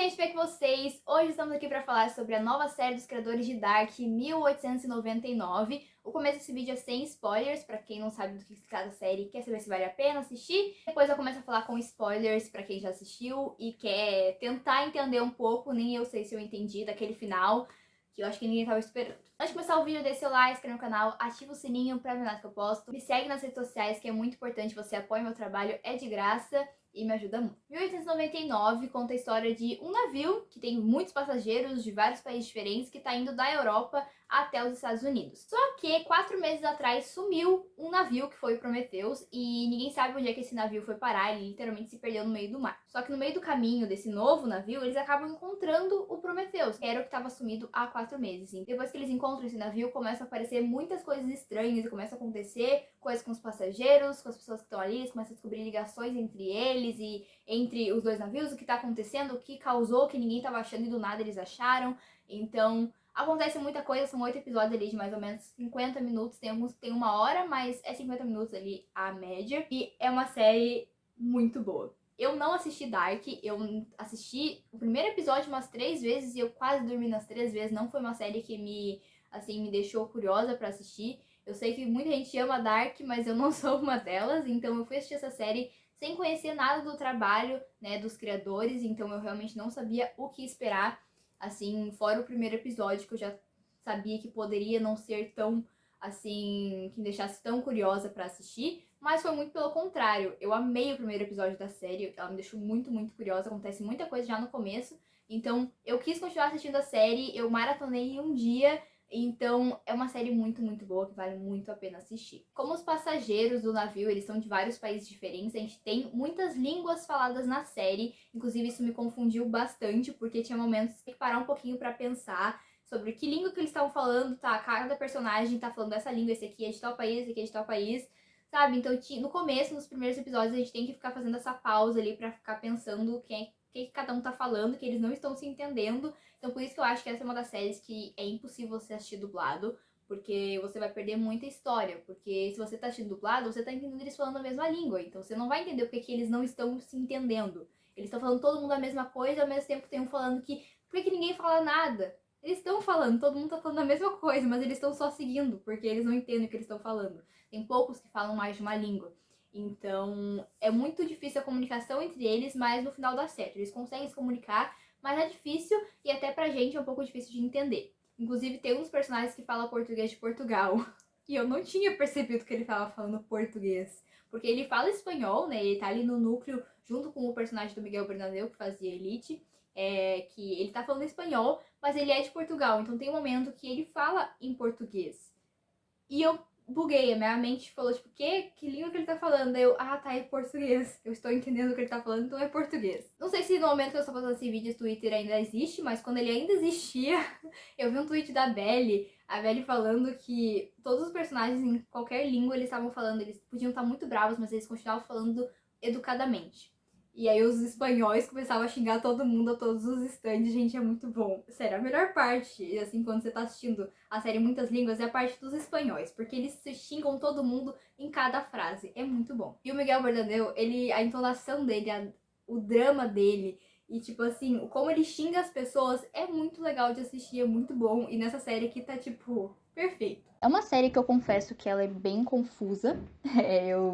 gente, como é que vocês? Hoje estamos aqui para falar sobre a nova série dos criadores de Dark, 1899. O começo desse vídeo é sem spoilers, para quem não sabe do que se trata a série e quer saber se vale a pena assistir. Depois eu começo a falar com spoilers para quem já assistiu e quer tentar entender um pouco, nem eu sei se eu entendi daquele final, que eu acho que ninguém estava esperando. Antes de começar o vídeo, deixa seu like, inscreve no canal, ativa o sininho para ver nada que eu posto. Me segue nas redes sociais, que é muito importante, você apoia meu trabalho, é de graça e me ajuda muito. 1899 conta a história de um navio que tem muitos passageiros de vários países diferentes que está indo da Europa até os Estados Unidos. Só que 4 meses atrás sumiu um navio que foi o Prometheus e ninguém sabe onde é que esse navio foi parar, ele literalmente se perdeu no meio do mar. Só que no meio do caminho desse novo navio, eles acabam encontrando o Prometheus, que era o que estava sumido há 4 meses. E depois que eles encontram esse navio, começam a aparecer muitas coisas estranhas e começa a acontecer coisas com os passageiros, com as pessoas que estão ali, eles começam a descobrir ligações entre eles e entre os dois navios, o que tá acontecendo, o que causou, que ninguém tava achando e do nada eles acharam. Então, acontece muita coisa, são 8 episódios ali de mais ou menos 50 minutos, tem alguns que tem 1 hora, mas é 50 minutos ali a média, e é uma série muito boa. Eu não assisti Dark, eu assisti o primeiro episódio umas 3 vezes e eu quase dormi nas 3 vezes, não foi uma série que me deixou curiosa pra assistir. Eu sei que muita gente ama Dark, mas eu não sou uma delas, então eu fui assistir essa série sem conhecer nada do trabalho, né, dos criadores, então eu realmente não sabia o que esperar, assim, fora o primeiro episódio, que eu já sabia que poderia não ser tão, assim, que me deixasse tão curiosa pra assistir, mas foi muito pelo contrário. Eu amei o primeiro episódio da série, ela me deixou muito, muito curiosa, acontece muita coisa já no começo, então eu quis continuar assistindo a série, eu maratonei em um dia. Então, é uma série muito, muito boa, que vale muito a pena assistir. Como os passageiros do navio, eles são de vários países diferentes, a gente tem muitas línguas faladas na série. Inclusive, isso me confundiu bastante, porque tinha momentos que tem que parar um pouquinho pra pensar sobre que língua que eles estavam falando, tá? Cada personagem tá falando essa língua, esse aqui é de tal país, esse aqui é de tal país, sabe? Então, no começo, nos primeiros episódios, a gente tem que ficar fazendo essa pausa ali pra ficar pensando que cada um tá falando, que eles não estão se entendendo. Então por isso que eu acho que essa é uma das séries que é impossível você assistir dublado, porque você vai perder muita história, porque se você tá assistindo dublado, você tá entendendo eles falando a mesma língua, então você não vai entender porque que eles não estão se entendendo. Eles estão falando todo mundo a mesma coisa, ao mesmo tempo que tem um falando que, por que ninguém fala nada? Eles estão falando, todo mundo tá falando a mesma coisa, mas eles estão só seguindo, porque eles não entendem o que eles estão falando. Tem poucos que falam mais de uma língua. Então, é muito difícil a comunicação entre eles, mas no final dá certo. Eles conseguem se comunicar, mas é difícil e até pra gente é um pouco difícil de entender. Inclusive, tem uns personagens que falam português de Portugal. E eu não tinha percebido que ele tava falando português. Porque ele fala espanhol, né? Ele tá ali no núcleo, junto com o personagem do Miguel Bernabéu, que fazia Elite. Que ele tá falando espanhol, mas ele é de Portugal. Então tem um momento que ele fala em português. E eu buguei, a minha mente falou, tipo, que língua que ele tá falando? Daí eu, tá, é português. Eu estou entendendo o que ele tá falando, então é português. Não sei se no momento que eu estou fazendo esse vídeo, o Twitter ainda existe, mas quando ele ainda existia, eu vi um tweet da Belly, a Belly falando que todos os personagens em qualquer língua eles estavam falando, eles podiam estar muito bravos, mas eles continuavam falando educadamente. E aí os espanhóis começavam a xingar todo mundo a todos os stands. Gente, é muito bom. Sério, a melhor parte, assim, quando você tá assistindo a série em muitas línguas, é a parte dos espanhóis. Porque eles xingam todo mundo em cada frase. É muito bom. E o Miguel Bernabéu, a entonação dele, o drama dele, e tipo assim, como ele xinga as pessoas, é muito legal de assistir, é muito bom. E nessa série aqui tá, tipo, perfeito. É uma série que eu confesso que ela é bem confusa.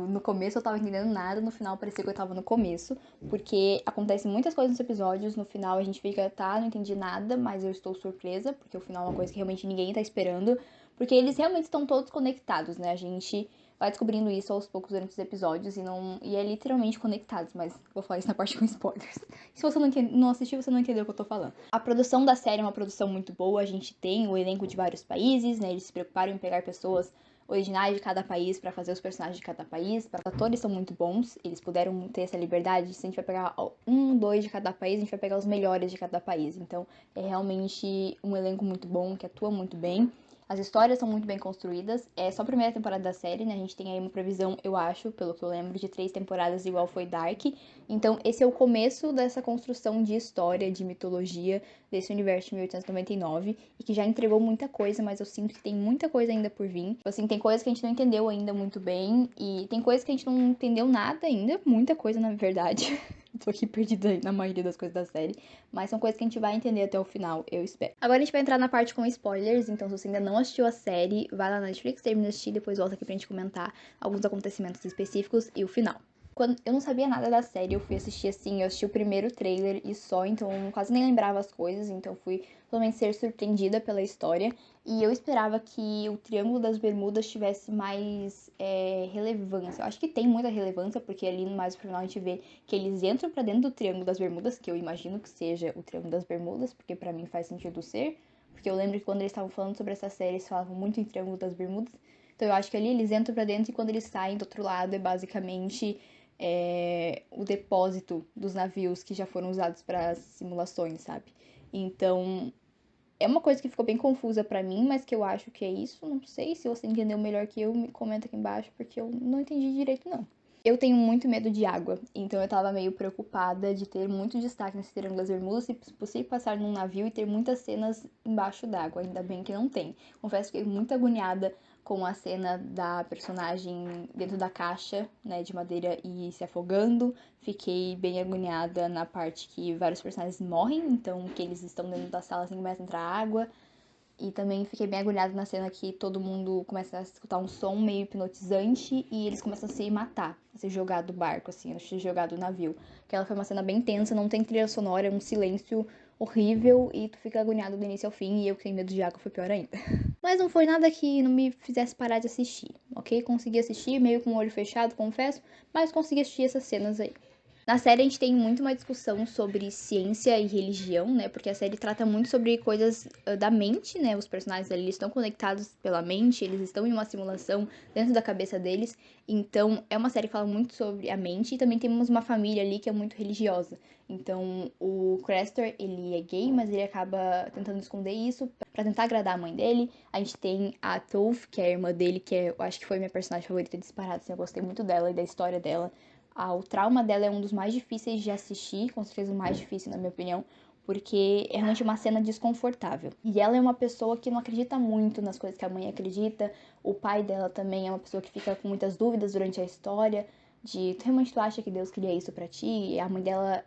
No começo eu tava entendendo nada, no final parecia que eu tava no começo, porque acontecem muitas coisas nos episódios, no final a gente fica, tá, não entendi nada, mas eu estou surpresa, porque o final é uma coisa que realmente ninguém tá esperando, porque eles realmente estão todos conectados, né, a gente vai descobrindo isso aos poucos durante os episódios e é literalmente conectados, mas vou falar isso na parte com spoilers. Se você não assistiu, você não entendeu o que eu tô falando. A produção da série é uma produção muito boa, a gente tem o elenco de vários países, né, eles se preocuparam em pegar pessoas originais de cada país para fazer os personagens de cada país. Os atores são muito bons, eles puderam ter essa liberdade. Se a gente vai pegar 2 de cada país, a gente vai pegar os melhores de cada país. Então é realmente um elenco muito bom, que atua muito bem. As histórias são muito bem construídas. É só a primeira temporada da série, né? A gente tem aí uma previsão, eu acho, pelo que eu lembro, de 3 temporadas igual foi Dark. Então, esse é o começo dessa construção de história, de mitologia, desse universo de 1899. E que já entregou muita coisa, mas eu sinto que tem muita coisa ainda por vir. Assim, tem coisas que a gente não entendeu ainda muito bem. E tem coisas que a gente não entendeu nada ainda. Muita coisa, na verdade. Tô aqui perdida aí na maioria das coisas da série, mas são coisas que a gente vai entender até o final, eu espero. Agora a gente vai entrar na parte com spoilers, então se você ainda não assistiu a série, vai lá na Netflix, termina de assistir, depois volta aqui pra gente comentar alguns acontecimentos específicos e o final. Quando eu não sabia nada da série, eu fui assistir assim, eu assisti o primeiro trailer e só, então eu quase nem lembrava as coisas, então fui totalmente ser surpreendida pela história. E eu esperava que o Triângulo das Bermudas tivesse mais relevância. Eu acho que tem muita relevância, porque ali mais pro final a gente vê que eles entram pra dentro do Triângulo das Bermudas, que eu imagino que seja o Triângulo das Bermudas, porque pra mim faz sentido ser. Porque eu lembro que quando eles estavam falando sobre essa série, eles falavam muito em Triângulo das Bermudas. Então eu acho que ali eles entram pra dentro e quando eles saem do outro lado é basicamente o depósito dos navios que já foram usados para simulações, sabe? Então, é uma coisa que ficou bem confusa pra mim, mas que eu acho que é isso. Não sei se você entendeu melhor que eu, me comenta aqui embaixo, porque eu não entendi direito, não. Eu tenho muito medo de água, então eu tava meio preocupada de ter muito destaque nesse Triângulo das Bermudas, se possível passar num navio e ter muitas cenas embaixo d'água, ainda bem que não tem. Confesso que fiquei muito agoniada com a cena da personagem dentro da caixa, né, de madeira e se afogando. Fiquei bem agoniada na parte que vários personagens morrem, então que eles estão dentro da sala assim começa a entrar água. E também fiquei bem agoniada na cena que todo mundo começa a escutar um som meio hipnotizante e eles começam a se matar, a se jogar do barco, assim, a se jogar do navio. Aquela foi uma cena bem tensa, não tem trilha sonora, é um silêncio horrível e tu fica agoniado do início ao fim e eu que tenho medo de água foi pior ainda. Mas não foi nada que não me fizesse parar de assistir, ok? Consegui assistir meio com o olho fechado, confesso, mas consegui assistir essas cenas aí. Na série a gente tem muito uma discussão sobre ciência e religião, né? Porque a série trata muito sobre coisas da mente, né? Os personagens ali estão conectados pela mente, eles estão em uma simulação dentro da cabeça deles. Então é uma série que fala muito sobre a mente e também temos uma família ali que é muito religiosa. Então o Crestor, ele é gay, mas ele acaba tentando esconder isso pra tentar agradar a mãe dele. A gente tem a Toph, que é a irmã dele, que eu acho que foi minha personagem favorita disparada, assim, eu gostei muito dela e da história dela. O trauma dela é um dos mais difíceis de assistir, com certeza o mais difícil, na minha opinião, porque é realmente uma cena desconfortável. E ela é uma pessoa que não acredita muito nas coisas que a mãe acredita. O pai dela também é uma pessoa que fica com muitas dúvidas durante a história, de realmente tu acha que Deus queria isso pra ti? E a mãe dela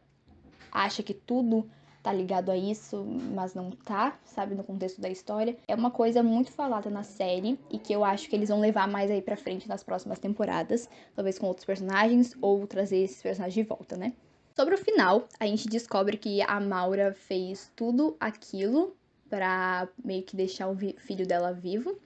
acha que tudo tá ligado a isso, mas não tá, sabe, no contexto da história. É uma coisa muito falada na série e que eu acho que eles vão levar mais aí pra frente nas próximas temporadas, talvez com outros personagens ou trazer esses personagens de volta, né? Sobre o final, a gente descobre que a Maura fez tudo aquilo pra meio que deixar o filho dela vivo.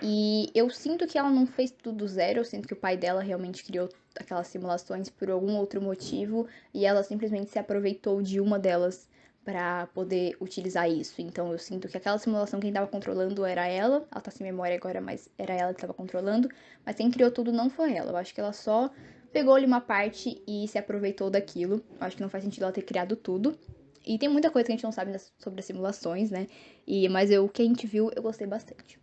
E eu sinto que ela não fez tudo do zero, eu sinto que o pai dela realmente criou aquelas simulações por algum outro motivo e ela simplesmente se aproveitou de uma delas pra poder utilizar isso. Então eu sinto que aquela simulação quem tava controlando era ela tá sem memória agora, mas era ela que tava controlando, mas quem criou tudo não foi ela. Eu acho que ela só pegou ali uma parte e se aproveitou daquilo. Eu acho que não faz sentido ela ter criado tudo. E tem muita coisa que a gente não sabe sobre as simulações, né? Mas o que a gente viu, eu gostei bastante.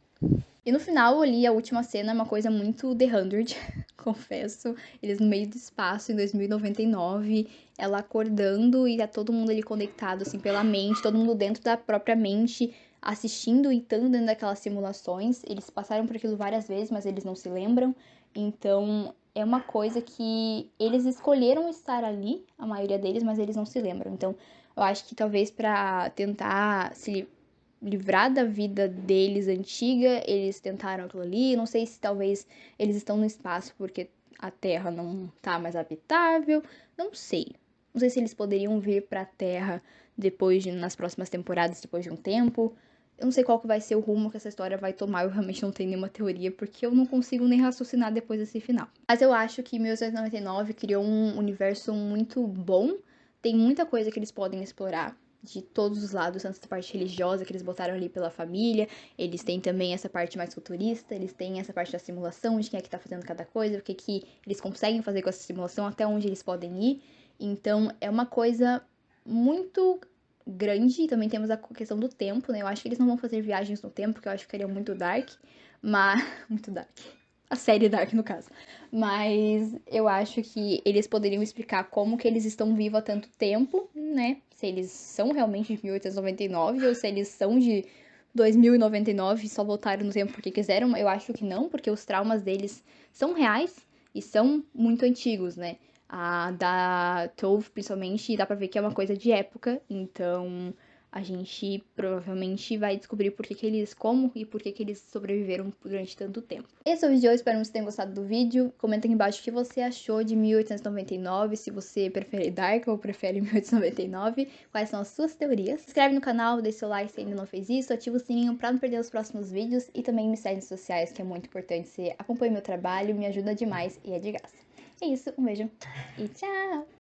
E no final, ali, a última cena é uma coisa muito The 100, confesso. Eles no meio do espaço, em 2099, ela acordando e tá todo mundo ali conectado, assim, pela mente, todo mundo dentro da própria mente, assistindo e estando dentro daquelas simulações. Eles passaram por aquilo várias vezes, mas eles não se lembram. Então, é uma coisa que eles escolheram estar ali, a maioria deles, mas eles não se lembram. Então, eu acho que talvez pra tentar se livrar da vida deles antiga, eles tentaram aquilo ali. Não sei se talvez eles estão no espaço porque a Terra não tá mais habitável. Não sei. Não sei se eles poderiam vir pra Terra nas próximas temporadas, depois de um tempo. Eu não sei qual que vai ser o rumo que essa história vai tomar. Eu realmente não tenho nenhuma teoria, porque eu não consigo nem raciocinar depois desse final. Mas eu acho que 1899 criou um universo muito bom. Tem muita coisa que eles podem explorar de todos os lados, tanto essa parte religiosa que eles botaram ali pela família, eles têm também essa parte mais futurista, eles têm essa parte da simulação, de quem é que tá fazendo cada coisa, o que que eles conseguem fazer com essa simulação, até onde eles podem ir. Então, é uma coisa muito grande, e também temos a questão do tempo, né? Eu acho que eles não vão fazer viagens no tempo, porque eu acho que ficaria muito dark, mas... muito dark. A série Dark, no caso. Mas eu acho que eles poderiam explicar como que eles estão vivos há tanto tempo, né? Se eles são realmente de 1899 ou se eles são de 2099 e só voltaram no tempo porque quiseram. Eu acho que não, porque os traumas deles são reais e são muito antigos, né? a da Tove, principalmente, e dá pra ver que é uma coisa de época, então a gente provavelmente vai descobrir como e por que eles sobreviveram durante tanto tempo. Esse é o vídeo de hoje, espero que vocês tenham gostado do vídeo. Comenta aqui embaixo o que você achou de 1899, se você prefere Dark ou prefere 1899, quais são as suas teorias. Se inscreve no canal, deixa seu like se ainda não fez isso, ativa o sininho pra não perder os próximos vídeos e também me segue nas redes sociais, que é muito importante. Você acompanha meu trabalho, me ajuda demais e é de graça. É isso, um beijo e tchau!